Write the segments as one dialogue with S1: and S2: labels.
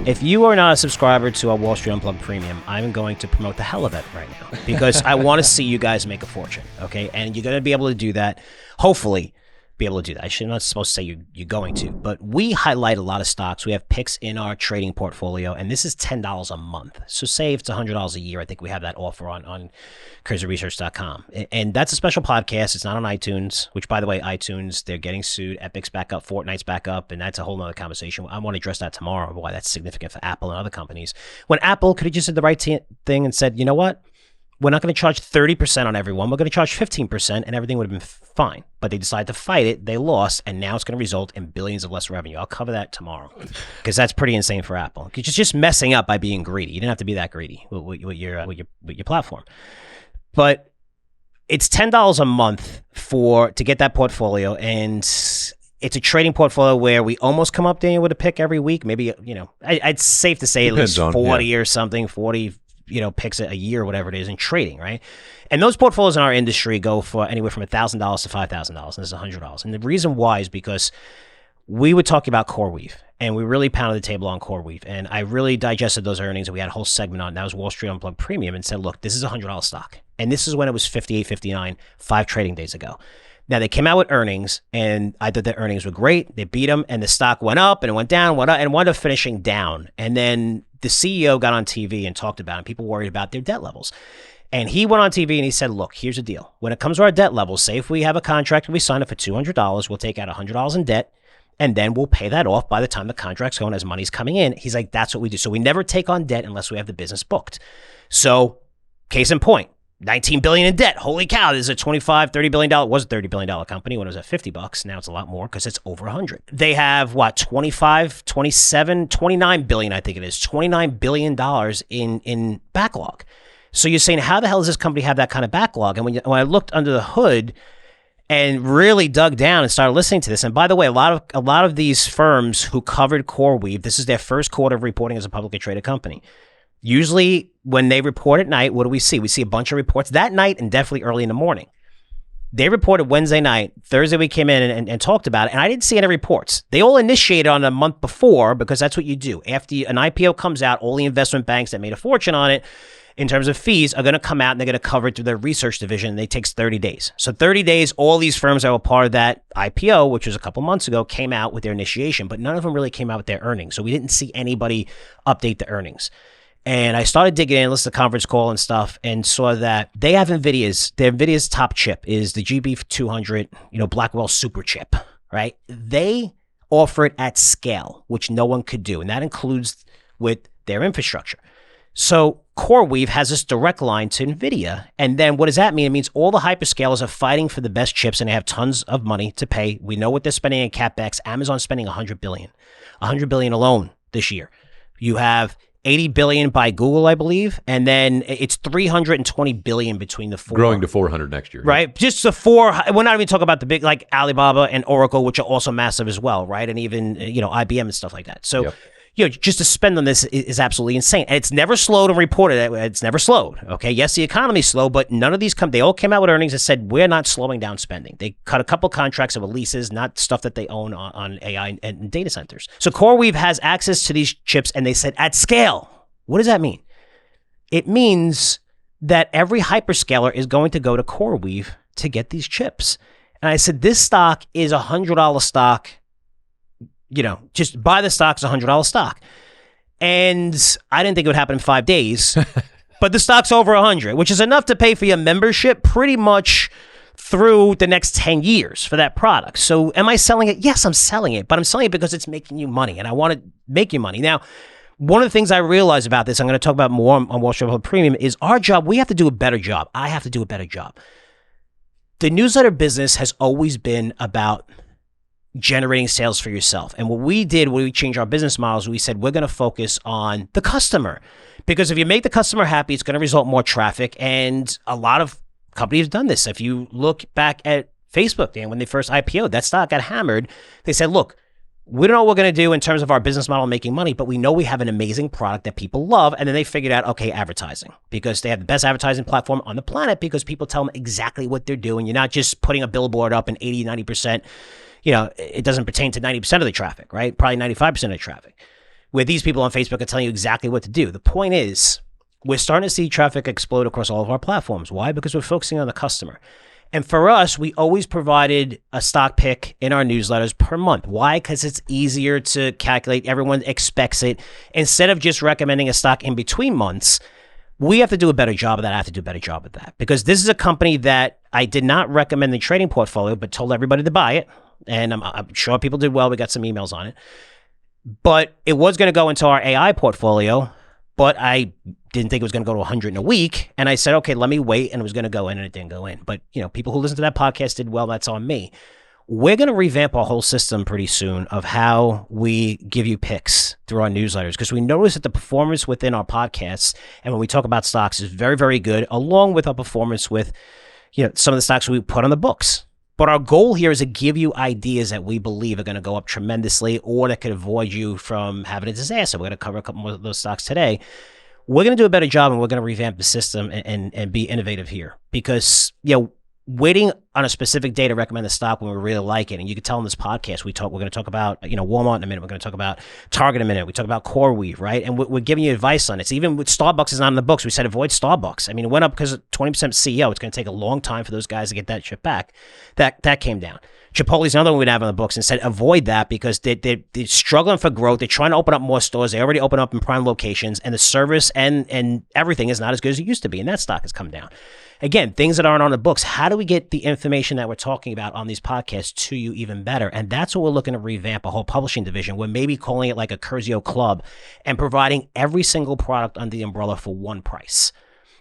S1: If you are not a subscriber to our Wall Street Unplugged Premium, I'm going to promote the hell of it right now because I want to see you guys make a fortune, okay? And you're going to be able to do that, hopefully be able to do that. I should not supposed to say you're going to, but we highlight a lot of stocks. We have picks in our trading portfolio, and this is $10 a month. So say if it's $100 a year, I think we have that offer on CurzioResearch.com. And that's a special podcast. It's not on iTunes, which, by the way, iTunes, they're getting sued. Epic's back up, Fortnite's back up, and that's a whole nother conversation. I want to address that tomorrow, why that's significant for Apple and other companies. When Apple could have just did the right thing and said, you know what? We're not going to charge 30% on everyone. We're going to charge 15%, and everything would have been fine. But they decided to fight it. They lost, and now it's going to result in billions of less revenue. I'll cover that tomorrow because that's pretty insane for Apple. It's just messing up by being greedy. You didn't have to be that greedy with your platform. But it's $10 a month to get that portfolio, and it's a trading portfolio where we almost come up there with a pick every week. Maybe, it's safe to say at least 40 or something, 40 picks a year, whatever it is, in trading, right? And those portfolios in our industry go for anywhere from $1,000 to $5,000, and this is $100. And the reason why is because we were talking about CoreWeave, and we really pounded the table on CoreWeave, and I really digested those earnings, and we had a whole segment on that was Wall Street Unplugged Premium, and said, look, this is a $100 stock, and this is when it was 58, 59, 5 trading days ago. Now, they came out with earnings, and I thought the earnings were great. They beat them, and the stock went up, and it went down, and wound up finishing down. And then the CEO got on TV and talked about it, and people worried about their debt levels. And he went on TV, and he said, look, here's the deal. When it comes to our debt levels, say if we have a contract and we sign it for $200, we'll take out $100 in debt, and then we'll pay that off by the time the contract's going as money's coming in. He's like, that's what we do. So we never take on debt unless we have the business booked. So case in point. $19 billion in debt. Holy cow, this is a $25, $30 billion, it was a $30 billion company when it was at $50. Now it's a lot more because it's over 100. They have what, 25, 27, 29 billion, I think it is, $29 billion in backlog. So you're saying, how the hell does this company have that kind of backlog? And when I looked under the hood and really dug down and started listening to this, and by the way, a lot of these firms who covered CoreWeave, this is their first quarter of reporting as a publicly traded company. Usually when they report at night, what do we see? We see a bunch of reports that night and definitely early in the morning. They reported Wednesday night. Thursday we came in and talked about it, and I didn't see any reports. They all initiated on a month before because that's what you do. After an IPO comes out, all the investment banks that made a fortune on it in terms of fees are going to come out and they're going to cover it through their research division. It takes 30 days. So 30 days, all these firms that were part of that IPO, which was a couple months ago, came out with their initiation, but none of them really came out with their earnings. So we didn't see anybody update the earnings. And I started digging in, listened to the conference call and stuff, and saw that they have NVIDIA's top chip is the GB200, Blackwell super chip, right? They offer it at scale, which no one could do. And that includes with their infrastructure. So CoreWeave has this direct line to NVIDIA. And then what does that mean? It means all the hyperscalers are fighting for the best chips and they have tons of money to pay. We know what they're spending in CapEx. Amazon's spending $100 billion alone this year. You have $80 billion by Google, I believe, and then it's $320 billion between the four.
S2: Growing to 400 next year.
S1: Right? Just the four. We're not even talking about the big, like Alibaba and Oracle, which are also massive as well, right? And even, IBM and stuff like that. So,
S2: Yep.
S1: Just to spend on this is absolutely insane. And it's never slowed and reported. It's never slowed. Okay. Yes, the economy's slow, but none of these they all came out with earnings that said, we're not slowing down spending. They cut a couple contracts of leases, not stuff that they own on AI and data centers. So CoreWeave has access to these chips, and they said at scale. What does that mean? It means that every hyperscaler is going to go to CoreWeave to get these chips. And I said, this stock is a $100 stock. Just buy the stock, it's a $100 stock. And I didn't think it would happen in 5 days, but the stock's over 100, which is enough to pay for your membership pretty much through the next 10 years for that product. So am I selling it? Yes, I'm selling it, but I'm selling it because it's making you money, and I want to make you money. Now, one of the things I realized about this, I'm going to talk about more on Wall Street Unplugged Premium, is our job. We have to do a better job. I have to do a better job. The newsletter business has always been about generating sales for yourself. And what we did when we changed our business models, we said, we're going to focus on the customer, because if you make the customer happy, it's going to result in more traffic. And a lot of companies have done this. If you look back at Facebook, Dan, when they first IPO'd, that stock got hammered. They said, look, we don't know what we're going to do in terms of our business model making money, but we know we have an amazing product that people love. And then they figured out, okay, advertising, because they have the best advertising platform on the planet, because people tell them exactly what they're doing. You're not just putting a billboard up and 80, 90%, it doesn't pertain to 90% of the traffic, right? Probably 95% of the traffic. where these people on Facebook are telling you exactly what to do. The point is, we're starting to see traffic explode across all of our platforms. Why? Because we're focusing on the customer. And for us, we always provided a stock pick in our newsletters per month. Why? Because it's easier to calculate. Everyone expects it. Instead of just recommending a stock in between months, we have to do a better job of that. I have to do a better job of that. Because this is a company that I did not recommend the trading portfolio, but told everybody to buy it. And I'm sure people did well. We got some emails on it. But it was going to go into our AI portfolio, but I didn't think it was going to go to 100 in a week. And I said, okay, let me wait. And it was going to go in, and it didn't go in. But, people who listen to that podcast did well. That's on me. We're going to revamp our whole system pretty soon of how we give you picks through our newsletters, because we notice that the performance within our podcasts and when we talk about stocks is very, very good, along with our performance with, some of the stocks we put on the books. But our goal here is to give you ideas that we believe are going to go up tremendously or that could avoid you from having a disaster. We're going to cover a couple more of those stocks today. We're going to do a better job, and we're going to revamp the system and be innovative here, because, waiting on a specific day to recommend the stock when we really like it. And you can tell in this podcast, we're going to talk about, Walmart in a minute. We're going to talk about Target in a minute. We talk about CoreWeave, right? And we're giving you advice on it. So even with Starbucks is not in the books. We said avoid Starbucks. I mean, it went up because of 20% CEO. It's going to take a long time for those guys to get that shit back. That came down. Chipotle's another one we'd have on the books, and said avoid that because they're struggling for growth. They're trying to open up more stores. They already open up in prime locations, and the service and everything is not as good as it used to be. And that stock has come down. Again, things that aren't on the books. How do we get the information that we're talking about on these podcasts to you even better? And that's what we're looking to revamp a whole publishing division. We're maybe calling it like a Curzio club and providing every single product under the umbrella for one price.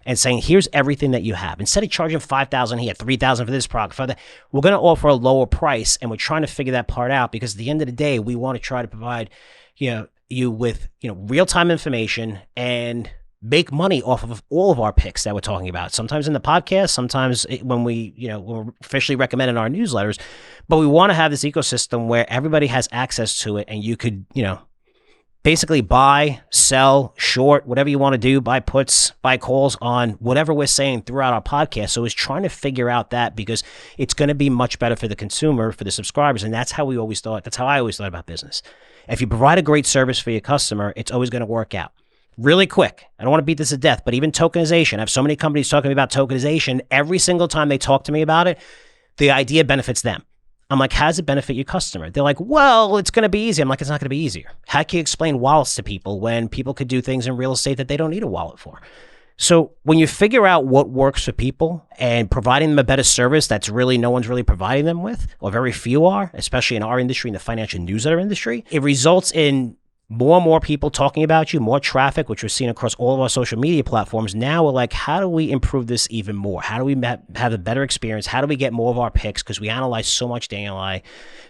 S1: And saying, here's everything that you have. Instead of charging $5,000 here, $3,000 for this product, for that, we're going to offer a lower price, and we're trying to figure that part out, because at the end of the day, we want to try to provide, you with, real-time information and make money off of all of our picks that we're talking about. Sometimes in the podcast, sometimes when when we're officially recommending our newsletters, but we want to have this ecosystem where everybody has access to it, and you could, basically buy, sell, short, whatever you want to do, buy puts, buy calls on whatever we're saying throughout our podcast. So it's trying to figure out that, because it's going to be much better for the consumer, for the subscribers. And that's how we always thought. That's how I always thought about business. If you provide a great service for your customer, it's always going to work out. Really quick, I don't want to beat this to death, but even tokenization. I have so many companies talking about tokenization. Every single time they talk to me about it, the idea benefits them. I'm like, how does it benefit your customer? They're like, well, it's going to be easy. I'm like, it's not going to be easier. How can you explain wallets to people when people could do things in real estate that they don't need a wallet for? So when you figure out what works for people and providing them a better service that's really no one's really providing them with, or very few are, especially in our industry, in the financial newsletter industry, it results in more and more people talking about you, more traffic, which we're seeing across all of our social media platforms. Now we're like, how do we improve this even more? How do we have a better experience? How do we get more of our picks? Because we analyze so much, Daniel and I,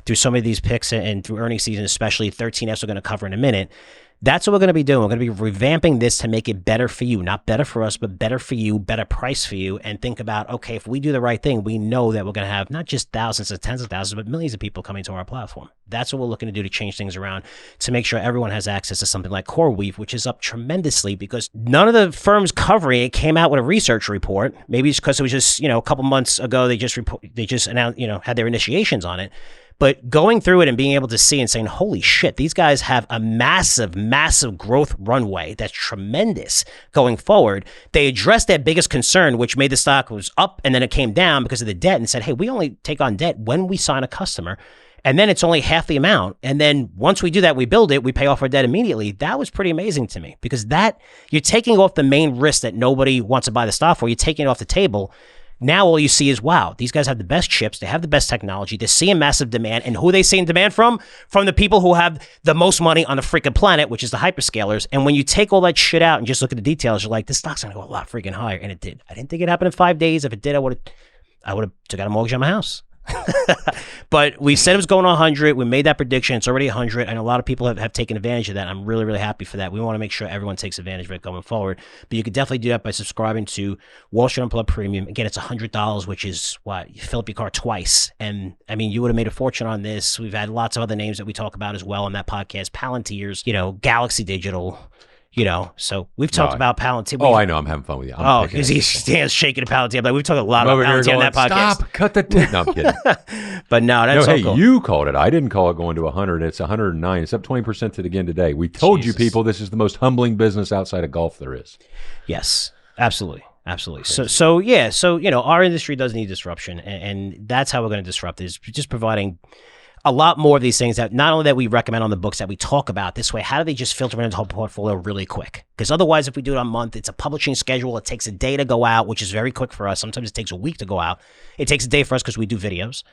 S1: through some of these picks and through earnings season, especially 13Fs we're going to cover in a minute. That's what we're going to be doing. We're going to be revamping this to make it better for you. Not better for us, but better for you, better price for you. And think about, okay, if we do the right thing, we know that we're going to have not just thousands of tens of thousands, but millions of people coming to our platform. That's what we're looking to do to change things around, to make sure everyone has access to something like CoreWeave, which is up tremendously, because none of the firms covering it came out with a research report. Maybe it's because it was just, a couple months ago, they just announced, had their initiations on it. But going through it and being able to see and saying, holy shit, these guys have a massive, massive growth runway that's tremendous going forward. They addressed their biggest concern, which made the stock was up and then it came down because of the debt, and said, hey, we only take on debt when we sign a customer. And then it's only half the amount. And then once we do that, we build it, we pay off our debt immediately. That was pretty amazing to me, because that you're taking off the main risk that nobody wants to buy the stock for. You're taking it off the table. Now all you see is, wow, these guys have the best chips. They have the best technology. They're seeing massive demand. And who are they seeing demand from? From the people who have the most money on the freaking planet, which is the hyperscalers. And when you take all that shit out and just look at the details, you're like, this stock's going to go a lot freaking higher. And it did. I didn't think it happened in 5 days. If it did, I would have took out a mortgage on my house. But we said it was going to 100. We made that prediction. It's already 100. And a lot of people have taken advantage of that. I'm really, really happy for that. We want to make sure everyone takes advantage of it going forward. But you could definitely do that by subscribing to Wall Street Unplugged Premium. Again, it's $100, which is what? You fill up your car twice. And I mean, you would have made a fortune on this. We've had lots of other names that we talk about as well on that podcast. Palantirs, Galaxy Digital, So we've talked about Palantir.
S2: Oh, I know. I'm having fun with you.
S1: Because he stands shaking at Palantir. Like, we've talked a lot about Palantir on that podcast.
S2: Stop, cut the tape. No, I'm kidding.
S1: But no, that's
S2: hey,
S1: cool.
S2: You called it. I didn't call it going to 100. It's 109. It's up 20% again today. We told you people this is the most humbling business outside of golf there is.
S1: Yes, absolutely. Absolutely. So our industry does need disruption, and that's how we're going to disrupt it, is just providing a lot more of these things that not only that we recommend on the books, that we talk about this way. How do they just filter into the whole portfolio really quick? Because otherwise, if we do it on a month, it's a publishing schedule. It takes a day to go out, which is very quick for us. Sometimes it takes a week to go out. It takes a day for us because we do videos.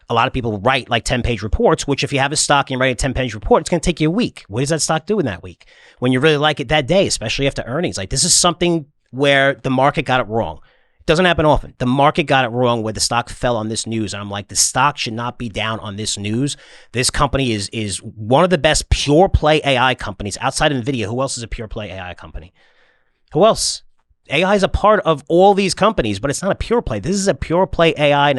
S1: A lot of people write like 10-page reports, which if you have a stock and you write a 10-page report, it's going to take you a week. What does that stock do in that week? When you really like it that day, especially after earnings. Like, this is something where the market got it wrong. It doesn't happen often. The market got it wrong where the stock fell on this news. And I'm like, the stock should not be down on this news. This company is one of the best pure play AI companies outside of NVIDIA. Who else is a pure play AI company? Who else? AI is a part of all these companies, but it's not a pure play. This is a pure play AI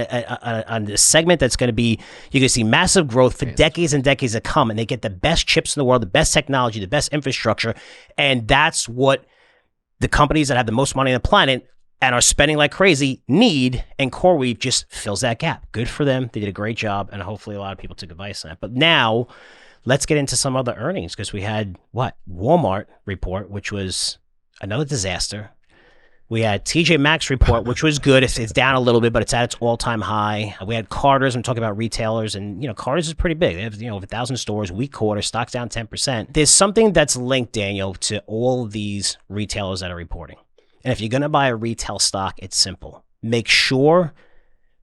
S1: on a segment that's going to be, you're going to see massive growth for decades and decades to come. And they get the best chips in the world, the best technology, the best infrastructure. And that's what the companies that have the most money on the planet and are spending like crazy need, and CoreWeave just fills that gap. Good for them. They did a great job, and hopefully a lot of people took advice on that. But now, let's get into some other earnings, because we had, Walmart report, which was another disaster. We had TJ Maxx report, which was good. It's down a little bit, but it's at its all-time high. We had Carter's. I'm talking about retailers, and Carter's is pretty big. They have over 1,000 stores, weak quarter, stocks down 10%. There's something that's linked, Daniel, to all of these retailers that are reporting. And if you're going to buy a retail stock, it's simple. Make sure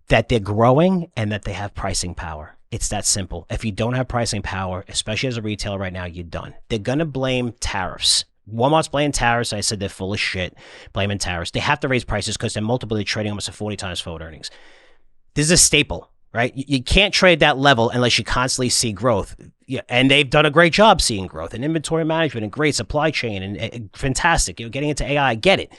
S1: that they're growing and that they have pricing power. It's that simple. If you don't have pricing power, especially as a retailer right now, you're done. They're going to blame tariffs. Walmart's blaming tariffs. I said they're full of shit, blaming tariffs. They have to raise prices because they're multiply trading almost at 40 times forward earnings. This is a staple, right? You can't trade that level unless you constantly see growth. Yeah, and they've done a great job seeing growth and inventory management and great supply chain and fantastic. Getting into AI, I get it.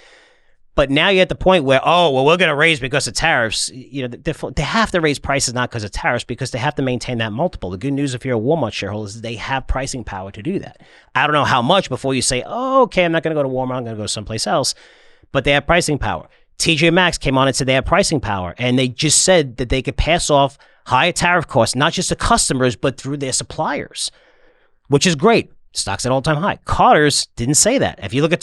S1: But now you're at the point where, we're going to raise because of tariffs. They have to raise prices not because of tariffs, because they have to maintain that multiple. The good news if you're a Walmart shareholder is they have pricing power to do that. I don't know how much before you say, okay, I'm not going to go to Walmart, I'm going to go someplace else. But they have pricing power. TJ Maxx came on and said they have pricing power. And they just said that they could pass off higher tariff costs, not just to customers, but through their suppliers, which is great. Stock's at all-time high. Carter's didn't say that. If you look at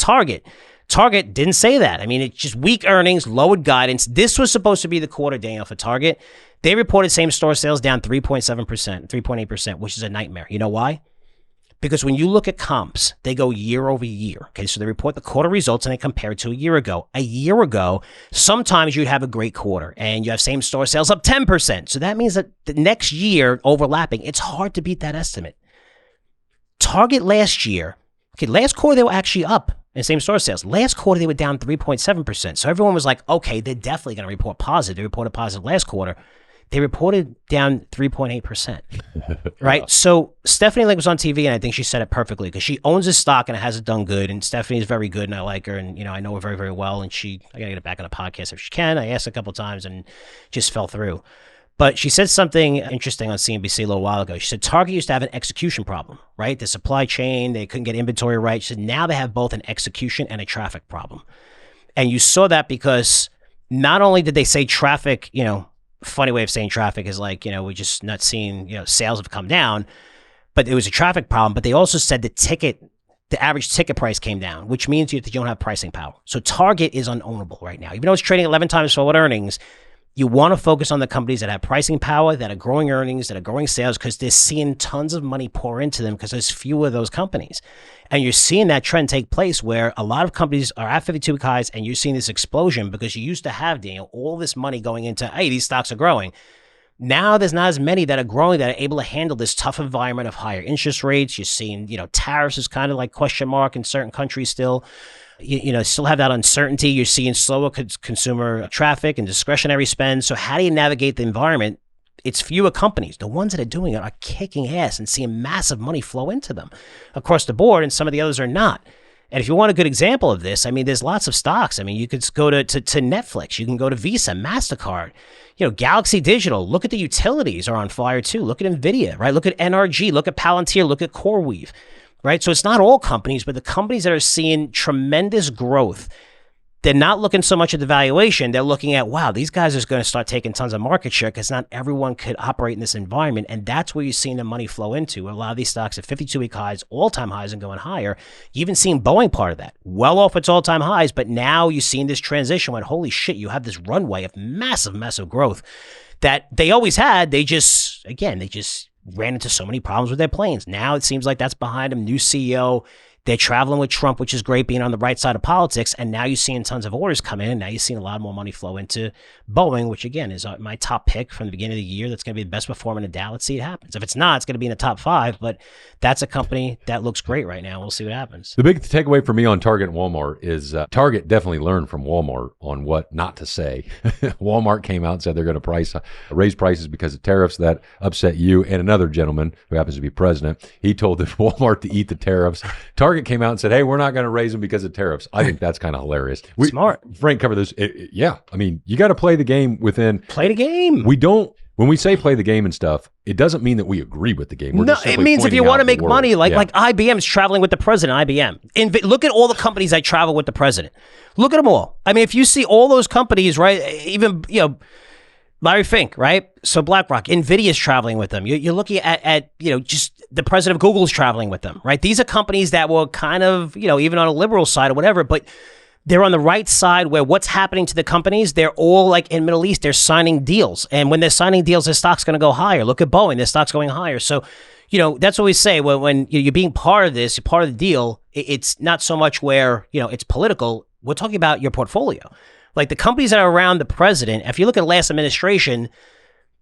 S1: Target didn't say that. I mean, it's just weak earnings, lowered guidance. This was supposed to be the quarter, Daniel, for Target. They reported same-store sales down 3.7%, 3.8%, which is a nightmare. You know why? Because when you look at comps, they go year over year. Okay, so they report the quarter results and they compare it to a year ago. A year ago, sometimes you'd have a great quarter and you have same-store sales up 10%. So that means that the next year overlapping, it's hard to beat that estimate. Target last year, last quarter they were actually up in same-store sales. Last quarter, they were down 3.7%. So everyone was like, okay, they're definitely going to report positive. They reported positive last quarter. They reported down 3.8%, right? So Stephanie Link was on TV, and I think she said it perfectly, because she owns this stock and it hasn't done good. And Stephanie is very good, and I like her, and I know her very, very well. And I got to get her back on the podcast if she can. I asked a couple of times and just fell through. But she said something interesting on CNBC a little while ago. She said Target used to have an execution problem, right? The supply chain, they couldn't get inventory right. She said now they have both an execution and a traffic problem. And you saw that because not only did they say traffic, funny way of saying traffic is like, we're just not seeing, sales have come down, but it was a traffic problem. But they also said the average ticket price came down, which means you don't have pricing power. So Target is unownable right now. Even though it's trading 11 times forward earnings, you want to focus on the companies that have pricing power, that are growing earnings, that are growing sales, because they're seeing tons of money pour into them because there's fewer of those companies. And you're seeing that trend take place where a lot of companies are at 52-week highs, and you're seeing this explosion because you used to have, Daniel, all this money going into, hey, these stocks are growing. Now there's not as many that are growing that are able to handle this tough environment of higher interest rates. You're seeing, tariffs is kind of like question mark in certain countries still. Still have that uncertainty. You're seeing slower consumer traffic and discretionary spend. So how do you navigate the environment? It's fewer companies. The ones that are doing it are kicking ass and seeing massive money flow into them across the board, and some of the others are not. And if you want a good example of this, there's lots of stocks. You could go to Netflix. You can go to Visa, MasterCard, Galaxy Digital. Look at the utilities are on fire too. Look at NVIDIA, right? Look at NRG. Look at Palantir. Look at CoreWeave. right? So it's not all companies, but the companies that are seeing tremendous growth, they're not looking so much at the valuation. They're looking at, wow, these guys are going to start taking tons of market share because not everyone could operate in this environment. And that's where you're seeing the money flow into. A lot of these stocks at 52-week highs, all-time highs, and going higher. You even seen Boeing part of that, well off its all-time highs. But now you're seeing this transition when, holy shit, you have this runway of massive, massive growth that they always had. They just ran into so many problems with their planes. Now it seems like that's behind them. New CEO. They're traveling with Trump, which is great, being on the right side of politics. And now you're seeing tons of orders come in. And now you're seeing a lot more money flow into Boeing, which, again, is my top pick from the beginning of the year. That's going to be the best performer in the Dow. Let's see what happens. If it's not, it's going to be in the top 5. But that's a company that looks great right now. We'll see what happens.
S2: The big takeaway for me on Target and Walmart is Target definitely learned from Walmart on what not to say. Walmart came out and said they're going to raise prices because of tariffs. That upset you and another gentleman who happens to be president. He told Walmart to eat the tariffs. Target came out and said, hey, we're not going to raise them because of tariffs. I think that's kind of hilarious.
S1: Smart.
S2: Frank covered this. Yeah. I mean, you got to play the game within.
S1: Play the game.
S2: We don't. When we say play the game and stuff, it doesn't mean that we agree with the game.
S1: No, it means if you want to make money, like IBM's traveling with the president, IBM. Look at all the companies that travel with the president. Look at them all. I mean, if you see all those companies, right, even, Larry Fink, right? So BlackRock, NVIDIA's traveling with them. You're looking at just the president of Google's traveling with them, right? These are companies that were kind of, even on a liberal side or whatever, but they're on the right side where what's happening to the companies, they're all like in Middle East, they're signing deals. And when they're signing deals, their stock's going to go higher. Look at Boeing, their stock's going higher. So, that's what we say when you're being part of this, you're part of the deal. It's not so much where, it's political. We're talking about your portfolio. Like the companies that are around the president, if you look at the last administration,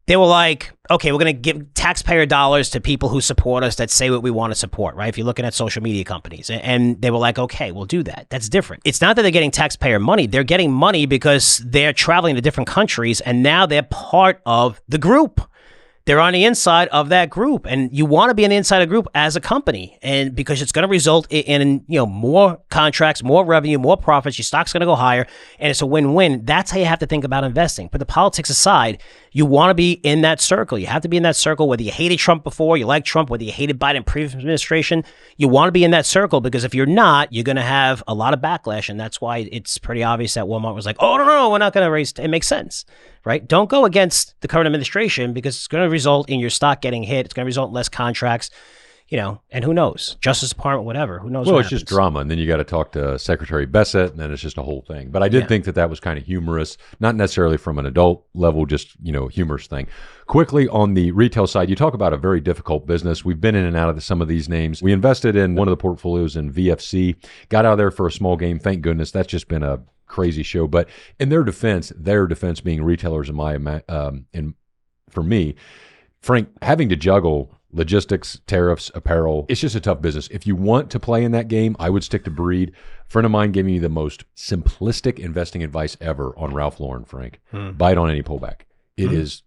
S1: they were like, okay, we're going to give taxpayer dollars to people who support us that say what we want to support, right? If you're looking at social media companies, and they were like, okay, we'll do that. That's different. It's not that they're getting taxpayer money. They're getting money because they're traveling to different countries, and now they're part of the group. They're on the inside of that group, and you want to be on the inside of the group as a company, and because it's going to result in more contracts, more revenue, more profits. Your stock's going to go higher, and it's a win-win. That's how you have to think about investing. But the politics aside, you want to be in that circle. You have to be in that circle, whether you hated Trump before, you like Trump, whether you hated Biden previous administration. You want to be in that circle because if you're not, you're going to have a lot of backlash, and that's why it's pretty obvious that Walmart was like, oh, no, we're not going to raise. It makes sense. Right? Don't go against the current administration because it's going to result in your stock getting hit. It's going to result in less contracts, and who knows? Justice Department, whatever. Who knows?
S2: Well,
S1: what
S2: it's
S1: happens.
S2: Just drama. And then you got to talk to Secretary Bessent, and then it's just a whole thing. But I did think that was kind of humorous, not necessarily from an adult level, just, humorous thing. Quickly on the retail side, you talk about a very difficult business. We've been in and out of some of these names. We invested in one of the portfolios in VFC, got out of there for a small game. Thank goodness. That's just been a crazy show. But in their defense being retailers for me, Frank, having to juggle logistics, tariffs, apparel, it's just a tough business. If you want to play in that game, I would stick to Breed. A friend of mine gave me the most simplistic investing advice ever on Ralph Lauren, Frank. Buy it on any pullback. It is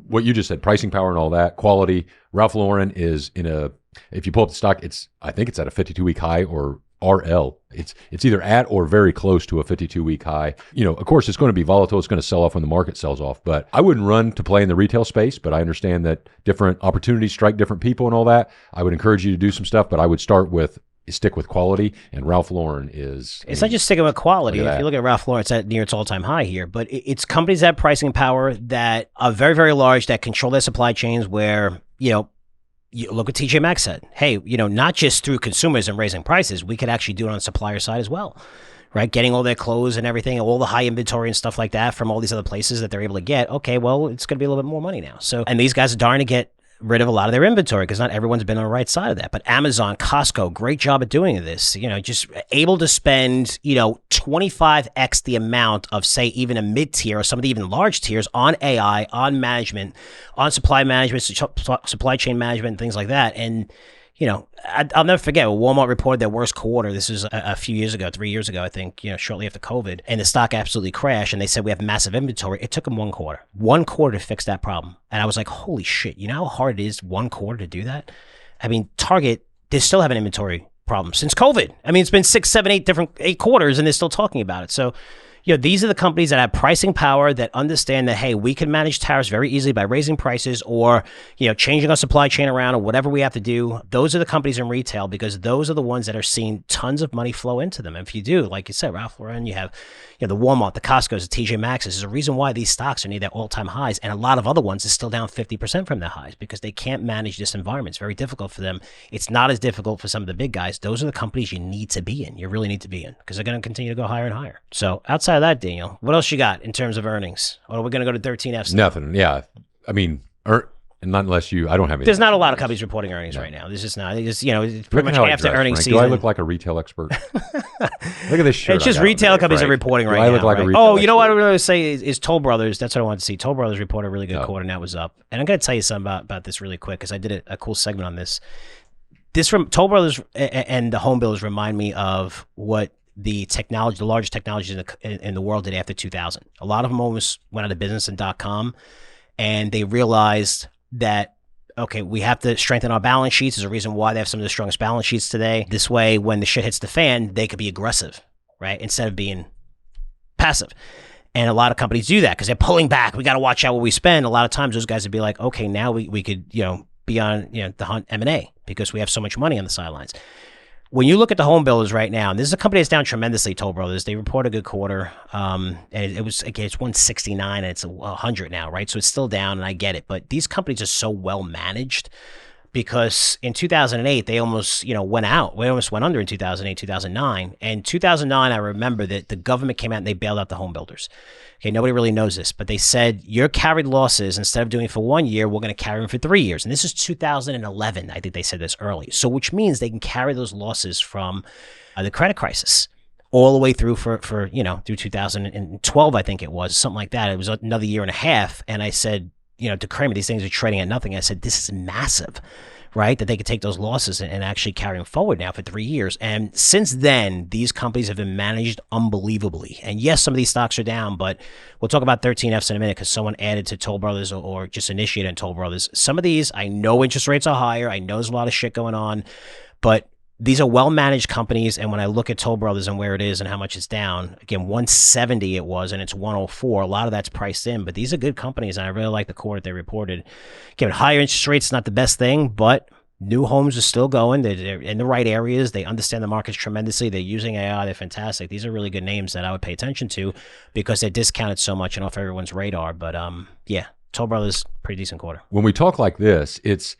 S2: what you just said, pricing power and all that, quality. Ralph Lauren is if you pull up the stock, I think it's at a 52-week high or RL. It's either at or very close to a 52-week high. Of course, it's going to be volatile. It's going to sell off when the market sells off. But I wouldn't run to play in the retail space, but I understand that different opportunities strike different people and all that. I would encourage you to do some stuff, but I would stick with quality, and Ralph Lauren is...
S1: It's not just sticking with quality. If you look at Ralph Lauren, it's at near its all-time high here, but it's companies that have pricing power that are very, very large, that control their supply chains where, you look what TJ Maxx said. Hey, not just through consumers and raising prices, we could actually do it on the supplier side as well, right? Getting all their clothes and everything, all the high inventory and stuff like that from all these other places that they're able to get. Okay, well, it's going to be a little bit more money now. So, and these guys are darn to get rid of a lot of their inventory because not everyone's been on the right side of that. But Amazon, Costco, great job at doing this. Just able to spend, 25x the amount of, say, even a mid-tier or some of the even large tiers on AI, on management, on supply management, supply chain management, things like that. And, I'll never forget, Walmart reported their worst quarter. This was a few years ago, 3 years ago, I think, shortly after COVID. And the stock absolutely crashed. And they said, we have massive inventory. It took them 1 quarter. 1 quarter to fix that problem. And I was like, holy shit, you know how hard it is 1 quarter to do that? I mean, Target, they still have an inventory problem since COVID. I mean, it's been 6, 7, 8 quarters, and they're still talking about it. So, these are the companies that have pricing power, that understand that, hey, we can manage tariffs very easily by raising prices or, changing our supply chain around or whatever we have to do. Those are the companies in retail, because those are the ones that are seeing tons of money flow into them. And if you do, like you said, Ralph Lauren, you have the Walmart, the Costco's, the TJ Maxx's. There's a reason why these stocks are near their all-time highs, and a lot of other ones are still down 50% from their highs because they can't manage this environment. It's very difficult for them. It's not as difficult for some of the big guys. Those are the companies you need to be in. You really need to be in, because they're going to continue to go higher and higher. So outside of that, Daniel, what else you got in terms of earnings? Or are we going to go to 13F?
S2: Nothing. Yeah. I mean, not unless I don't have any.
S1: There's not a lot of companies reporting earnings right now. There's just not. It's pretty much after earnings season.
S2: Do I look like a retail expert? Look at this shirt.
S1: It's just retail companies are reporting right now. I look like a retail expert? You know what I would really say is Toll Brothers. That's what I wanted to see. Toll Brothers reported a really good quarter, and that was up. And I'm going to tell you something about this really quick, because I did a cool segment on this. This from Toll Brothers and the home builders remind me of what the largest technologies in the world did after 2000. A lot of them almost went out of business in .com, and they realized that, okay, we have to strengthen our balance sheets. There's a reason why they have some of the strongest balance sheets today. This way, when the shit hits the fan, they could be aggressive, right? Instead of being passive. And a lot of companies do that because they're pulling back. We got to watch out what we spend. A lot of times those guys would be like, okay, now we could, be on, the hunt M&A because we have so much money on the sidelines. When you look at the home builders right now, and this is a company that's down tremendously, Toll Brothers. They report a good quarter. And it was, again, it's 169 and it's 100 now, right? So it's still down, and I get it. But these companies are so well managed, because in 2008, they almost, went out. We almost went under in 2008, 2009. And 2009, I remember that the government came out and they bailed out the home builders. Okay, nobody really knows this, but they said, your carried losses, instead of doing it for 1 year, we're going to carry them for 3 years. And this is 2011. I think they said this early. So which means they can carry those losses from the credit crisis all the way through through 2012, I think it was, something like that. It was another year and a half. And I said, to Kramer, these things are trading at nothing. I said, this is massive, right? That they could take those losses and actually carry them forward now for 3 years. And since then, these companies have been managed unbelievably. And yes, some of these stocks are down, but we'll talk about 13Fs in a minute, because someone added to Toll Brothers or just initiated in Toll Brothers. Some of these, I know interest rates are higher. I know there's a lot of shit going on, but these are well-managed companies, and when I look at Toll Brothers and where it is and how much it's down, again, 170 it was, and it's 104. A lot of that's priced in, but these are good companies, and I really like the quarter they reported. Again, higher interest rates, not the best thing, but new homes are still going. They're in the right areas. They understand the markets tremendously. They're using AI. They're fantastic. These are really good names that I would pay attention to, because they're discounted so much and off everyone's radar. But yeah, Toll Brothers, pretty decent quarter.
S2: When we talk like this, it's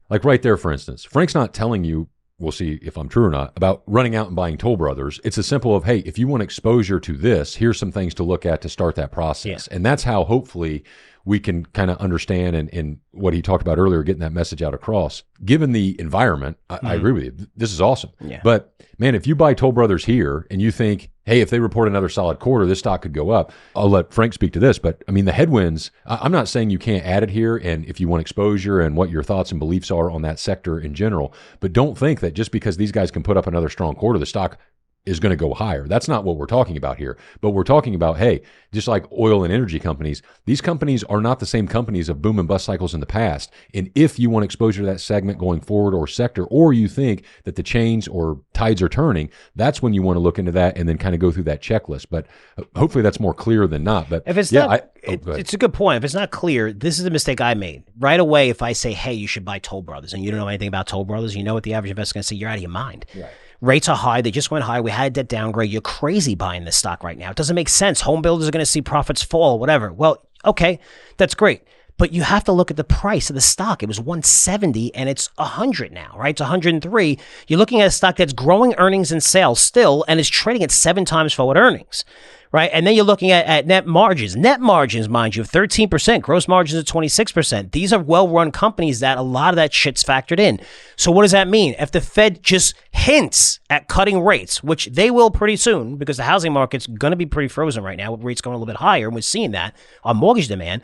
S2: like right there, for instance, Frank's not telling you, we'll see if I'm true or not, about running out and buying Toll Brothers. It's as simple of, hey, if you want exposure to this, here's some things to look at to start that process. Yeah. And that's how hopefully we can kind of understand and what he talked about earlier, getting that message out across. Given the environment, I agree with you. This is awesome. Yeah. But man, if you buy Toll Brothers here and you think, hey, if they report another solid quarter, this stock could go up. I'll let Frank speak to this, but I mean, the headwinds, I'm not saying you can't add it here, and if you want exposure and what your thoughts and beliefs are on that sector in general, but don't think that just because these guys can put up another strong quarter, the stock is going to go higher. That's not what we're talking about here. But we're talking about, hey, just like oil and energy companies, these companies are not the same companies of boom and bust cycles in the past. And if you want exposure to that segment going forward or sector, or you think that the chains or tides are turning, that's when you want to look into that and then kind of go through that checklist. But hopefully that's more clear than not. But
S1: if it's not, it's a good point. If it's not clear, this is a mistake I made. Right away, if I say, hey, you should buy Toll Brothers, and you don't know anything about Toll Brothers, you know what the average investor is going to say, you're out of your mind. Right. Rates are high. They just went high. We had a debt downgrade. You're crazy buying this stock right now. It doesn't make sense. Home builders are going to see profits fall, whatever. Well, okay, that's great. But you have to look at the price of the stock. It was 170 and it's 100 now, right? It's 103. You're looking at a stock that's growing earnings and sales still and is trading at 7 times forward earnings, right? And then you're looking at net margins. Net margins, mind you, of 13%. Gross margins of 26%. These are well-run companies that a lot of that shit's factored in. So what does that mean? If the Fed just hints at cutting rates, which they will pretty soon because the housing market's going to be pretty frozen right now with rates going a little bit higher, and we're seeing that on mortgage demand,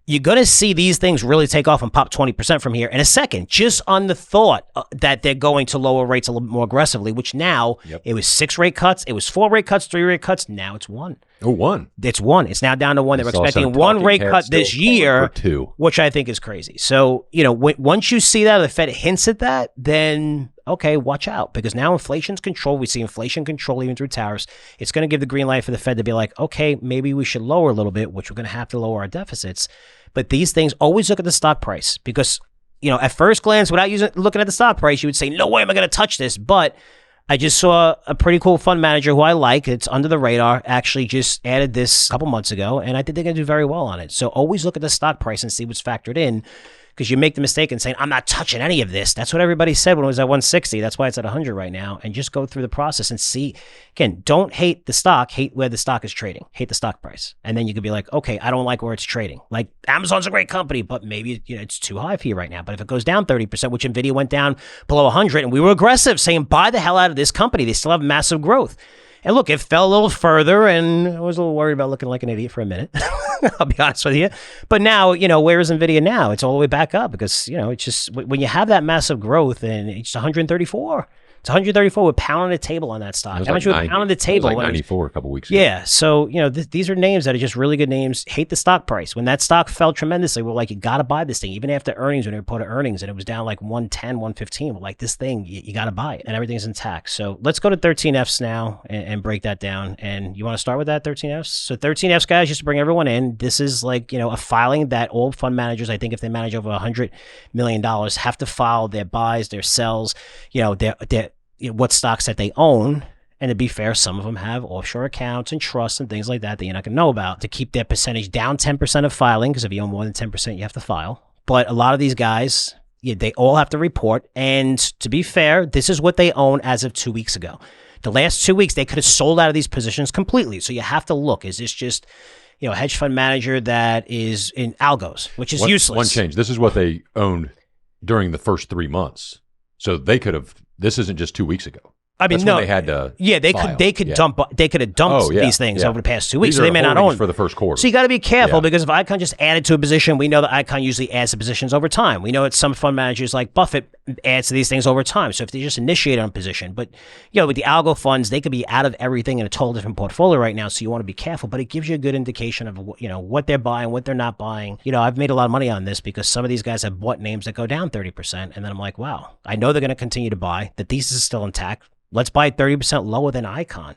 S1: you're going to see these things really take off and pop 20% from here in a second, just on the thought that they're going to lower rates a little bit more aggressively, which now it was 6 rate cuts. It was 4 rate cuts, 3 rate cuts. Now it's 1.
S2: Oh, 1.
S1: It's 1. It's now down to 1. They're expecting 1 rate cut this year,
S2: 2.
S1: which I think is crazy. So, once you see that, the Fed hints at that, then okay, watch out, because now inflation's controlled. We see inflation control even through tariffs. It's going to give the green light for the Fed to be like, okay, maybe we should lower a little bit, which we're going to have to lower our deficits. But these things, always look at the stock price, because, at first glance, without looking at the stock price, you would say, no way am I going to touch this. But I just saw a pretty cool fund manager who I like, it's under the radar, actually just added this a couple months ago, and I think they're going to do very well on it. So always look at the stock price and see what's factored in, because you make the mistake in saying, I'm not touching any of this. That's what everybody said when it was at 160. That's why it's at 100 right now. And just go through the process and see. Again, don't hate the stock. Hate where the stock is trading. Hate the stock price. And then you could be like, okay, I don't like where it's trading. Like, Amazon's a great company, but maybe it's too high for you right now. But if it goes down 30%, which NVIDIA went down below 100, and we were aggressive saying, buy the hell out of this company. They still have massive growth. And look, it fell a little further, and I was a little worried about looking like an idiot for a minute. I'll be honest with you. But now, where is NVIDIA now? It's all the way back up, because, it's just when you have that massive growth and it's 134. It's 134. We're pounding the table on that stock. How much we pounding the table?
S2: It was like 94 a couple weeks ago.
S1: Yeah. So, these are names that are just really good names. Hate the stock price. When that stock fell tremendously, we're like, you got to buy this thing. Even after earnings, when they reported earnings and it was down like 110, 115, we're like, this thing, you got to buy it. And everything's intact. So let's go to 13Fs now and break that down. And you want to start with that 13Fs? So 13Fs, guys, just to bring everyone in, this is like, a filing that all fund managers, I think if they manage over $100 million, have to file their buys, their sells, their what stocks that they own. And to be fair, some of them have offshore accounts and trusts and things like that you're not going to know about, to keep their percentage down 10% of filing, because if you own more than 10%, you have to file. But a lot of these guys, they all have to report. And to be fair, this is what they own as of 2 weeks ago. The last 2 weeks, they could have sold out of these positions completely. So you have to look, is this just a hedge fund manager that is in algos, which is useless?
S2: One change. This is what they owned during the first 3 months. So they could have, this isn't just 2 weeks ago.
S1: I mean,
S2: That's
S1: no,
S2: when they had to.
S1: Yeah, they
S2: file.
S1: could have dumped these things over the past 2 weeks.
S2: These
S1: So
S2: are
S1: they may not own
S2: for the first quarter.
S1: So you got to be careful,
S2: Yeah.
S1: because if Icon just added to a position, we know that Icon usually adds to positions over time. We know that some fund managers like Buffett adds to these things over time. So if they just initiate on a position, but with the algo funds, they could be out of everything in a total different portfolio right now. So you want to be careful, but it gives you a good indication of what they're buying, what they're not buying. I've made a lot of money on this because some of these guys have bought names that go down 30%, and then I'm like, wow, I know they're going to continue to buy. The thesis is still intact. Let's buy 30% lower than Icon.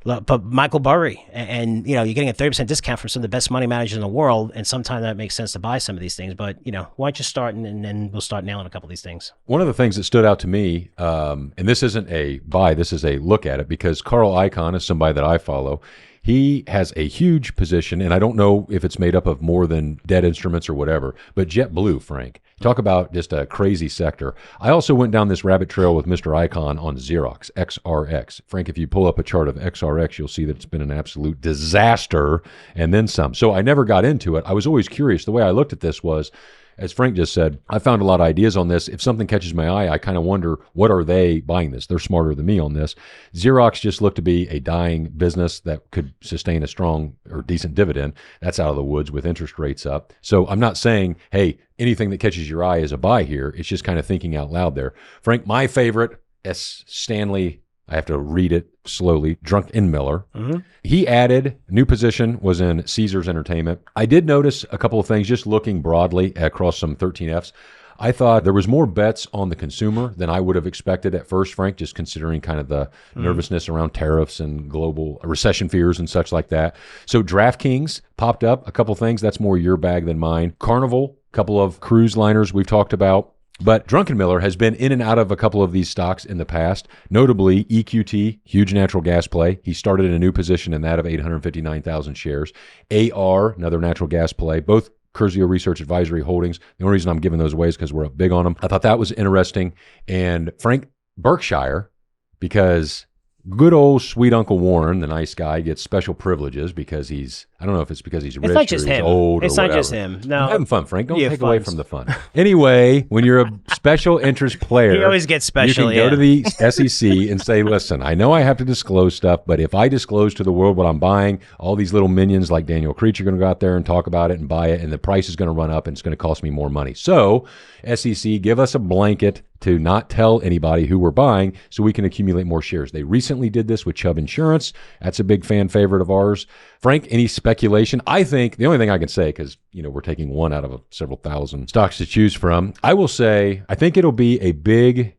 S1: But Michael Burry, and you're getting a 30% discount from some of the best money managers in the world, and sometimes that makes sense to buy some of these things. But why don't you start, and then we'll start nailing a couple of these things.
S2: One of the things that stood out to me, and this isn't a buy, this is a look at it, because Carl Icahn is somebody that I follow. He has a huge position, and I don't know if it's made up of more than debt instruments or whatever, but JetBlue, Frank. Talk about just a crazy sector. I also went down this rabbit trail with Mr. Icahn on Xerox, XRX. Frank, if you pull up a chart of XRX, you'll see that it's been an absolute disaster and then some. So I never got into it. I was always curious. The way I looked at this was, as Frank just said, I found a lot of ideas on this. If something catches my eye, I kind of wonder, what are they buying this? They're smarter than me on this. Xerox just looked to be a dying business that could sustain a strong or decent dividend. That's out of the woods with interest rates up. So I'm not saying, hey, anything that catches your eye is a buy here. It's just kind of thinking out loud there. Frank, my favorite, S. Stanley, I have to read it slowly, Druckenmiller. Mm-hmm. He added, new position was in Caesars Entertainment. I did notice a couple of things just looking broadly across some 13Fs. I thought there was more bets on the consumer than I would have expected at first, Frank, just considering kind of the nervousness around tariffs and global recession fears and such like that. So DraftKings popped up, a couple of things. That's more your bag than mine. Carnival, a couple of cruise liners we've talked about. But Druckenmiller has been in and out of a couple of these stocks in the past, notably EQT, huge natural gas play. He started in a new position in that of 859,000 shares. AR, another natural gas play, both Curzio Research Advisory Holdings. The only reason I'm giving those away is because we're up big on them. I thought that was interesting. And Frank, Berkshire, because good old sweet Uncle Warren, the nice guy, gets special privileges because he's, I don't know if it's because he's rich or he's old or whatever.
S1: It's not just him. No.
S2: I'm having fun, Frank. Don't take away from the fun. Anyway, when you're a special interest player,
S1: he always gets special.
S2: You can go to the SEC and say, listen, I know I have to disclose stuff, but if I disclose to the world what I'm buying, all these little minions like Daniel Creech are going to go out there and talk about it and buy it, and the price is going to run up and it's going to cost me more money. So, SEC, give us a blanket to not tell anybody who we're buying so we can accumulate more shares. They recently did this with Chubb Insurance. That's a big fan favorite of ours. Frank, any speculation? I think the only thing I can say, because we're taking one out of several thousand stocks to choose from, I will say I think it'll be a big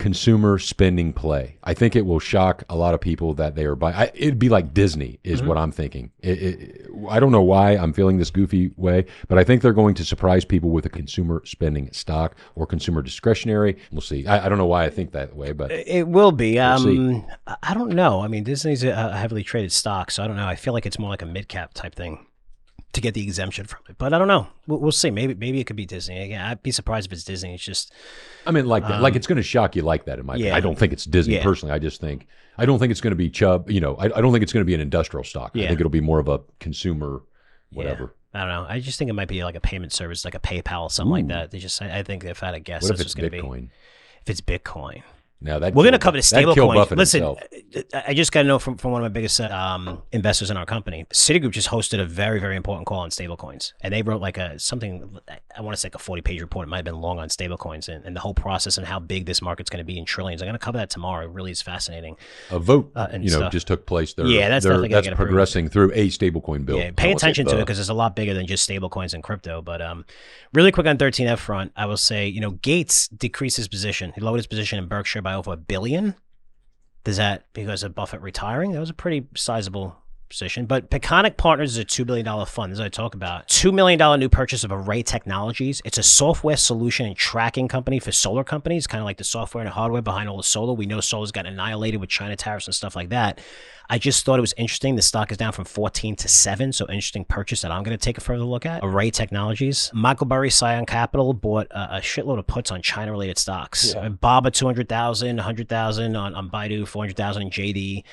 S2: consumer spending play. I think it will shock a lot of people that they are buying. It'd be like Disney is what I'm thinking. I don't know why I'm feeling this goofy way, but I think they're going to surprise people with a consumer spending stock or consumer discretionary. We'll see. I don't know why I think that way, but
S1: it will be.
S2: We'll see.
S1: I don't know. I mean, Disney's a heavily traded stock, so I don't know. I feel like it's more like a mid-cap type thing to get the exemption from it, but I don't know. We'll see. Maybe it could be Disney. Again, I'd be surprised if it's Disney. It's just,
S2: I mean, like that. Like it's going to shock you like that. In my opinion, I don't think it's Disney personally. I don't think it's going to be Chubb. You know, I don't think it's going to be an industrial stock. I think it'll be more of a consumer, whatever.
S1: I don't know. I just think it might be like a payment service, like a PayPal, something like that. I think if I had a guess,
S2: what if it's Bitcoin?
S1: If it's Bitcoin.
S2: Now that
S1: we're going to cover the stable coins. Listen,
S2: himself.
S1: I just got to know from one of my biggest investors in our company. Citigroup just hosted a very, very important call on stable coins. And they wrote like something, I want to say like a 40-page report. It might have been long on stable coins and the whole process and how big this market's going to be in trillions. I'm going to cover that tomorrow. It really is fascinating.
S2: A vote, just took place there.
S1: Yeah, that's definitely
S2: that's progressing through a stablecoin bill.
S1: Yeah, pay attention to it because it's a lot bigger than just stable coins and crypto. But really quick on 13F front, I will say, Gates decreased his position. He lowered his position in Berkshire by over $1 billion. Is that because of Buffett retiring? That was a pretty sizable position. But Peconic Partners is a $2 billion fund. This is what I talk about. $2 million new purchase of Array Technologies. It's a software solution and tracking company for solar companies, kind of like the software and hardware behind all the solar. We know solar's got annihilated with China tariffs and stuff like that. I just thought it was interesting. The stock is down from 14 to 7, so interesting purchase that I'm going to take a further look at. Array Technologies. Michael Burry, Scion Capital, bought a shitload of puts on China-related stocks. Yeah. Baba, 200,000, 100,000 on Baidu, 400,000 in JD,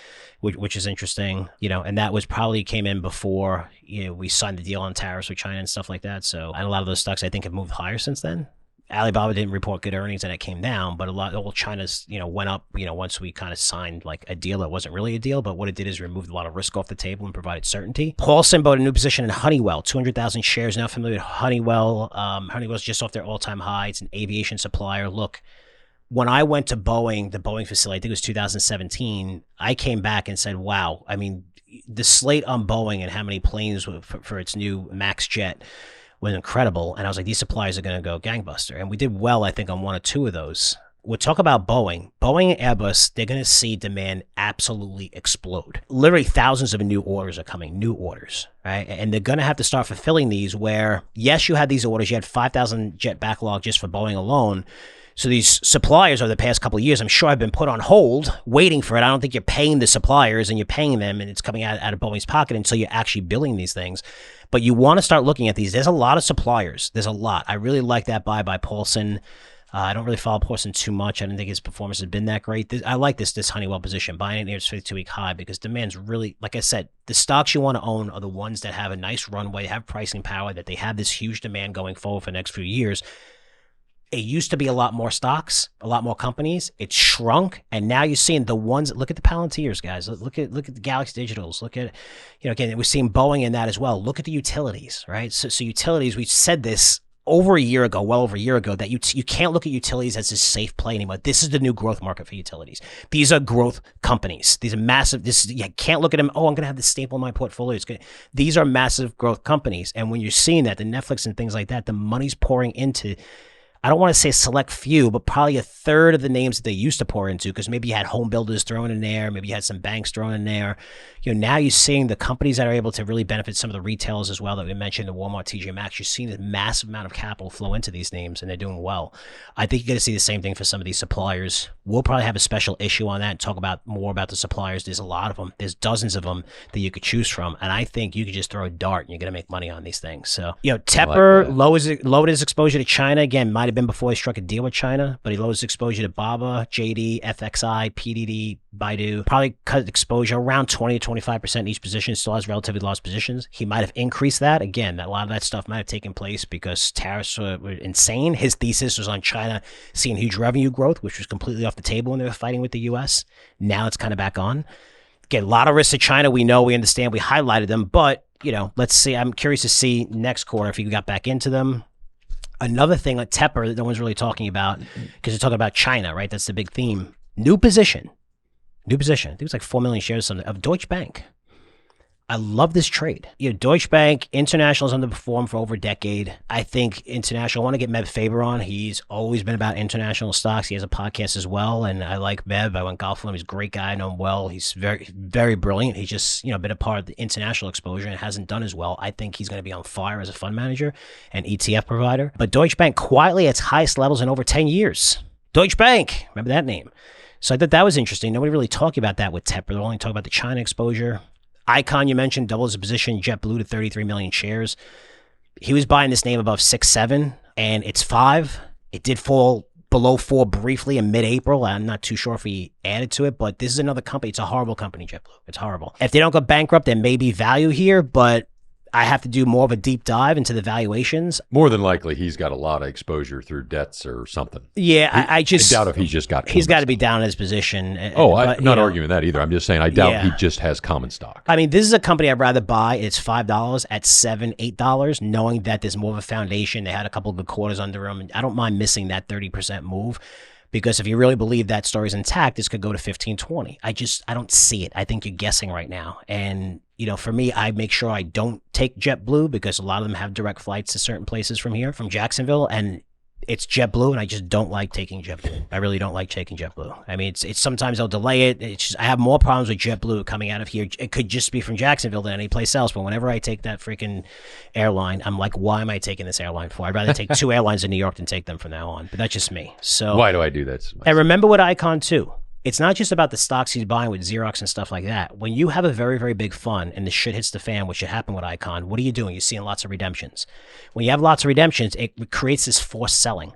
S1: which is interesting. And that was probably came in before we signed the deal on tariffs with China and stuff like that. So, and a lot of those stocks I think have moved higher since then. Alibaba didn't report good earnings and it came down, but all China's, went up, once we kind of signed like a deal that wasn't really a deal, but what it did is removed a lot of risk off the table and provided certainty. Paulson bought a new position in Honeywell, 200,000 shares. Now familiar with Honeywell. Honeywell's just off their all-time high. It's an aviation supplier. Look, when I went to Boeing, the Boeing facility, I think it was 2017, I came back and said, wow, I mean, the slate on Boeing and how many planes for its new MAX jet was incredible. And I was like, these suppliers are going to go gangbuster. And we did well, I think, on one or two of those. We'll talk about Boeing. Boeing and Airbus, they're going to see demand absolutely explode. Literally thousands of new orders are coming, new orders, right? And they're going to have to start fulfilling these where, yes, you had these orders. You had 5,000 jet backlog just for Boeing alone. So these suppliers over the past couple of years, I'm sure have been put on hold, waiting for it. I don't think you're paying the suppliers and you're paying them and it's coming out of Boeing's pocket until you're actually billing these things. But you want to start looking at these. There's a lot of suppliers. There's a lot. I really like that buy by Paulson. I don't really follow Paulson too much. I don't think his performance has been that great. I like this Honeywell position, buying it near its 52-week high because demand's really, like I said, the stocks you want to own are the ones that have a nice runway, have pricing power, that they have this huge demand going forward for the next few years. It used to be a lot more stocks, a lot more companies. It shrunk, and now you're seeing the ones. Look at the Palantirs, guys. Look at the Galaxy Digitals. Look at, again, we're seeing Boeing in that as well. Look at the utilities, right? So utilities. We said this over a year ago, well over a year ago, that you can't look at utilities as a safe play anymore. This is the new growth market for utilities. These are growth companies. These are massive. You can't look at them. Oh, I'm going to have this staple in my portfolio. These are massive growth companies, and when you're seeing that, the Netflix and things like that, the money's pouring into, I don't want to say select few, but probably a third of the names that they used to pour into, because maybe you had home builders thrown in there, maybe you had some banks thrown in there. Now you're seeing the companies that are able to really benefit some of the retailers as well that we mentioned, the Walmart, TJ Maxx. You're seeing this massive amount of capital flow into these names, and they're doing well. I think you're going to see the same thing for some of these suppliers. We'll probably have a special issue on that and talk about more about the suppliers. There's a lot of them. There's dozens of them that you could choose from, and I think you could just throw a dart and you're going to make money on these things. So, Tepper lowered his exposure to China. Again, might have been before he struck a deal with China, but he lowered his exposure to Baba, JD, FXI, PDD, Baidu. Probably cut exposure around 20 to 25% in each position. Still has relatively large positions. He might have increased that. Again, a lot of that stuff might have taken place because tariffs were insane. His thesis was on China seeing huge revenue growth, which was completely off the table when they were fighting with the U.S. Now it's kind of back on. Again, a lot of risks to China. We know, we understand, we highlighted them, but let's see. I'm curious to see next quarter if he got back into them. Another thing like Tepper that no one's really talking about, because they're talking about China, right? That's the big theme. New position. I think it was like 4 million shares of Deutsche Bank. I love this trade. Deutsche Bank, International's underperformed for over a decade. I think International, I want to get Meb Faber on. He's always been about international stocks. He has a podcast as well, and I like Meb. I went golf with him. He's a great guy. I know him well. He's very, very brilliant. He's just, been a part of the international exposure and hasn't done as well. I think he's going to be on fire as a fund manager and ETF provider. But Deutsche Bank quietly at its highest levels in over 10 years. Deutsche Bank, remember that name. So I thought that was interesting. Nobody really talking about that with Tepper. They're only talking about the China exposure. Icon, you mentioned, doubles his position, JetBlue to 33 million shares. He was buying this name above 6.7, and it's 5. It did fall below 4 briefly in mid-April. I'm not too sure if he added to it, but this is another company. It's a horrible company, JetBlue. It's horrible. If they don't go bankrupt, there may be value here, but I have to do more of a deep dive into the valuations.
S2: More than likely, he's got a lot of exposure through debts or something.
S1: Yeah, I
S2: doubt if he's just got.
S1: He's got to be down in his position.
S2: I'm not arguing that either. I'm just saying I doubt he just has common stock.
S1: I mean, this is a company I'd rather buy. It's $5 at $7, $8, knowing that there's more of a foundation. They had a couple of good quarters under them. I don't mind missing that 30% move. Because if you really believe that story's intact, this could go to 15, 20. I don't see it. I think you're guessing right now. And, for me, I make sure I don't take JetBlue because a lot of them have direct flights to certain places from here, from Jacksonville. And it's JetBlue, and I just don't like taking JetBlue. I really don't like taking JetBlue. I mean, it's sometimes they'll delay it. It's just, I have more problems with JetBlue coming out of here. It could just be from Jacksonville than any place else. But whenever I take that freaking airline, I'm like, why am I taking this airline for? I'd rather take 2 airlines in New York than take them from now on. But that's just me. So
S2: why do I do that?
S1: And remember with Icon too. It's not just about the stocks he's buying with Xerox and stuff like that. When you have a very, very big fund and the shit hits the fan, which should happen with Icon, what are you doing? You're seeing lots of redemptions. When you have lots of redemptions, it creates this forced selling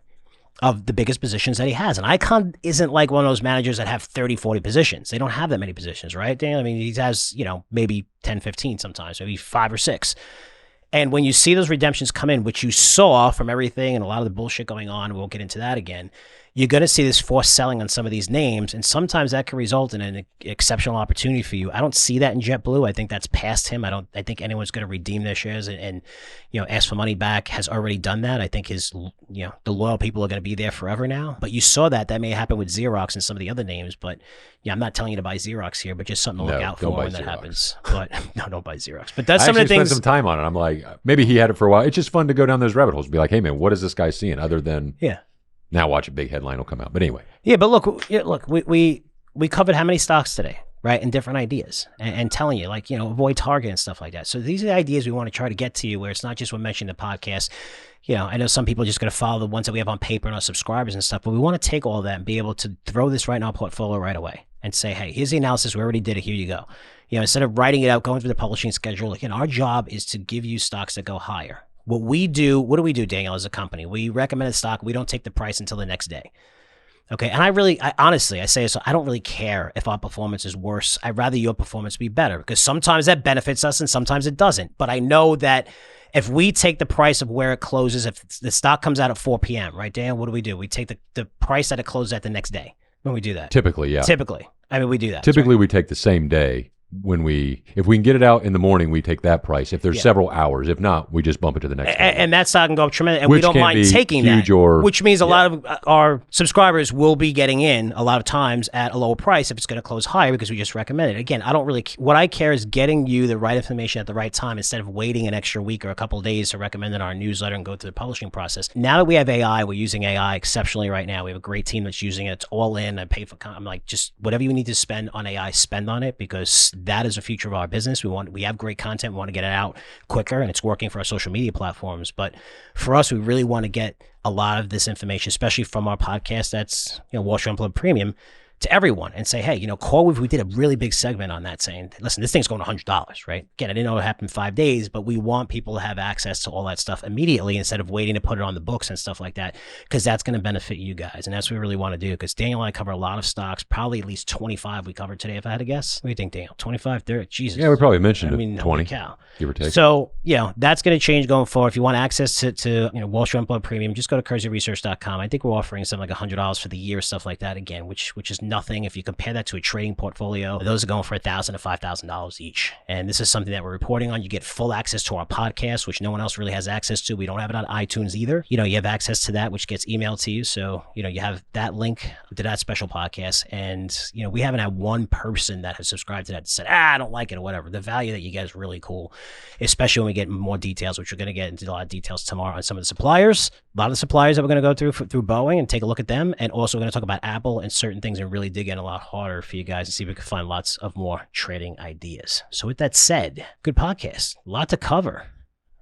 S1: of the biggest positions that he has. And Icon isn't like one of those managers that have 30, 40 positions. They don't have that many positions, right, Daniel? I mean, he has, maybe 10, 15 sometimes, maybe 5 or 6. And when you see those redemptions come in, which you saw from everything and a lot of the bullshit going on, we won't get into that again, you're going to see this forced selling on some of these names, and sometimes that can result in an exceptional opportunity for you. I don't see that in JetBlue. I think that's past him. I think anyone's going to redeem their shares and ask for money back has already done that. I think the loyal people are going to be there forever now. But you saw that may happen with Xerox and some of the other names. But I'm not telling you to buy Xerox here, but just something to look out for when that happens. But no, don't buy Xerox. But that's some of the things. I
S2: spent some time on it. I'm like, maybe he had it for a while. It's just fun to go down those rabbit holes and be like, hey man, what is this guy seeing other than Now watch a big headline will come out. But anyway.
S1: Yeah, but look, we covered how many stocks today, right? And different ideas and telling you, avoid Target and stuff like that. So these are the ideas we want to try to get to you where it's not just when mentioning the podcast. I know some people are just going to follow the ones that we have on paper and our subscribers and stuff, but we want to take all of that and be able to throw this right in our portfolio right away and say, hey, here's the analysis. We already did it. Here you go. Instead of writing it out, going through the publishing schedule, our job is to give you stocks that go higher. What do we do, Daniel, as a company? We recommend a stock. We don't take the price until the next day. Okay. And I honestly say so. I don't really care if our performance is worse. I'd rather your performance be better because sometimes that benefits us and sometimes it doesn't. But I know that if we take the price of where it closes, if the stock comes out at 4 p.m., right, Dan, what do? We take the price that it closes at the next day when we do that.
S2: Typically, yeah.
S1: Typically. I mean, we do that.
S2: Typically, we take the same day. If we can get it out in the morning, we take that price. If there's several hours, if not, we just bump it to the next day.
S1: And that stock can go up tremendously. And we don't mind taking that, which means a lot of our subscribers will be getting in a lot of times at a lower price if it's going to close higher because we just recommend it. Again, what I care is getting you the right information at the right time instead of waiting an extra week or a couple of days to recommend in our newsletter and go through the publishing process. Now that we have AI, we're using AI exceptionally right now. We have a great team that's using it. It's all in. I pay for, I'm like, just whatever you need to spend on AI, spend on it because that is the future of our business. We have great content. We want to get it out quicker, and it's working for our social media platforms. But for us, we really want to get a lot of this information, especially from our podcast that's Wall Street Unplugged Premium, to everyone and say, hey, CoreWeave, we did a really big segment on that saying, listen, this thing's going to $100, right? Again, I didn't know it happened in 5 days, but we want people to have access to all that stuff immediately instead of waiting to put it on the books and stuff like that, because that's going to benefit you guys. And that's what we really want to do, because Daniel and I cover a lot of stocks, probably at least 25 we covered today, if I had to guess. What do you think, Daniel? 25, 30? Jesus.
S2: Yeah, we probably mentioned 20,
S1: cow.
S2: Give or take.
S1: So, that's going to change going forward. If you want access to Wall Street Unplugged Premium, just go to CurzioResearch.com. I think we're offering something like $100 for the year, stuff like that, again, which is nothing. If you compare that to a trading portfolio, those are going for $1,000 to $5,000 each. And this is something that we're reporting on. You get full access to our podcast, which no one else really has access to. We don't have it on iTunes either. You have access to that, which gets emailed to you. So, you have that link to that special podcast. And, we haven't had one person that has subscribed to that and said, I don't like it or whatever. The value that you get is really cool, especially when we get more details, which we're going to get into a lot of details tomorrow on some of the suppliers, a lot of the suppliers that we're going to go through Boeing and take a look at them. And also we're going to talk about Apple and certain things and really dig in a lot harder for you guys and see if we can find lots of more trading ideas. So with that said, good podcast, a lot to cover.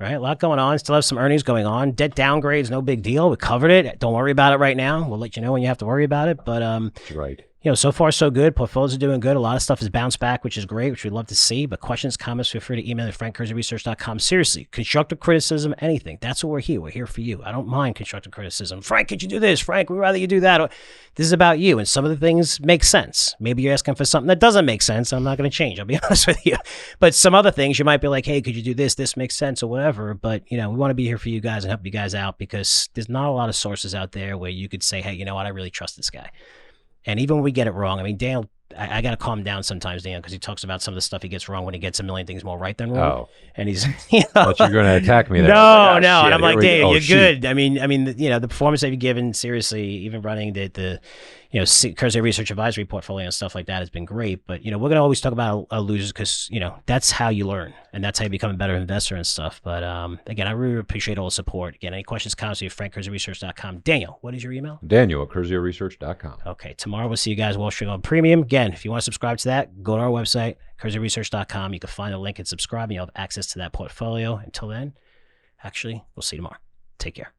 S1: Right, a lot going on. Still have some earnings going on. Debt downgrades, no big deal. We covered it. Don't worry about it right now. We'll let you know when you have to worry about it. But
S2: that's right.
S1: So far so good. Portfolios are doing good. A lot of stuff has bounced back, which is great, which we'd love to see. But questions, comments, feel free to email at frankcurzioresearch.com. Seriously, constructive criticism, anything. That's what we're here. We're here for you. I don't mind constructive criticism. Frank, could you do this? Frank, we'd rather you do that. This is about you. And some of the things make sense. Maybe you're asking for something that doesn't make sense. I'm not going to change. I'll be honest with you. But some other things you might be like, hey, could you do this? This makes sense or whatever. But, we want to be here for you guys and help you guys out because there's not a lot of sources out there where you could say, hey, you know what? I really trust this guy. And even when we get it wrong, Daniel, I got to calm down sometimes, Daniel, because he talks about some of the stuff he gets wrong when he gets a million things more right than wrong. Oh. And he's,
S2: But you're going to attack me there.
S1: No. And I'm like, Daniel, you're good. The performance that you've given, seriously, even running the Curzio Research Advisory portfolio and stuff like that has been great. But, we're going to always talk about losers because, that's how you learn and that's how you become a better investor and stuff. But again, I really appreciate all the support. Again, any questions, comments, frankcurzioresearch.com. Daniel, what is your email?
S2: Daniel at CurzioResearch.com.
S1: Okay, tomorrow we'll see you guys Wall Street Unplugged Premium. Again, if you want to subscribe to that, go to our website, CurzioResearch.com. You can find a link and subscribe and you'll have access to that portfolio. Until then, actually, we'll see you tomorrow. Take care.